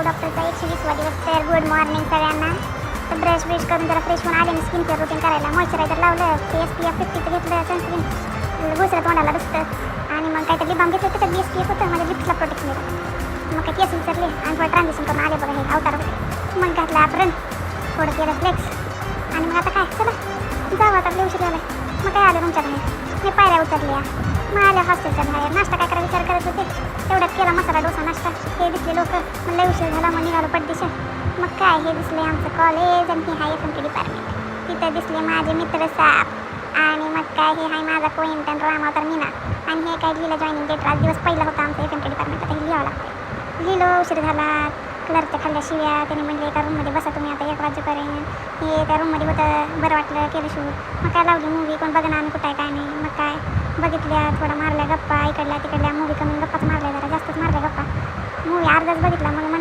डॉक्टरचा 120वा दिवस. तर गुड मॉर्निंग सगळ्यांना. तर ब्रश ब्रश करून जरा फ्रेश होऊन आले मी स्किन केअर रुटीन करायला. मॉइश्चरायझर लावलं, ते SPF 50 घेतलं, सनस्क्रीन घुसरं तोंडाला दुसतं आणि मग काहीतरी लिप बाम घेतलं, त्याच्यात SPF होतं, माझ्या लिप्सला प्रोटेक्शन देतं. मग काय केस विचारले आणि थोडं ट्रान्झिशन करून आले बघा हे अवतार होते. मग घातलं आपण थोडं केलं फ्लेक्स आणि मग आता काय चला जाऊ आता आपल्या उशीर झाला. मग काय आलं तुमच्या बाहेर, मी पायऱ्या उतरल्या. मग आल्या हॉस्टेलच्या बाहेर नाश्ता काय करा विचार करत होते, तेवढ्यात केला मसाला डोसा नाश्ता. हे दिसले लोक, मग लय उशीर झाला, मग निघालो पटदिशा. मग काय हे दिसले आमचं कॉलेज आणि हे हाय FMT डिपार्टमेंट. तिथं दिसले माझे मित्र साप आणि मग काय हे हाय माझा कोइंटन रामा तर मीना. आणि हे काय लिहिलं जॉईनिंग डेट. आज दिवस पहिला होता आमचं FMT डिपार्टमेंट. आता हे लिहावं लागतं. लिहिलं उशीर झाला. क्लर्कच्या खाल्ल्या शिव्या. त्याने म्हणले एका रूममध्ये बसा तुम्ही आता 1 वाजेपर्यंत. हे त्या रूममध्ये होतं, बरं वाटलं, केलं शूट. मग काय लावली मूवी, कोण बघणं आम्ही कुठं आहे काय नाही. मग काय बघितल्या, थोडा मारल्या गप्पा, इकडल्या तिकडल्या. मूवी कमी गप्पाच मारल्या, जरा जास्तच मारल्या गप्पा. मूवी अर्धाच बघितला. मग म्हणलं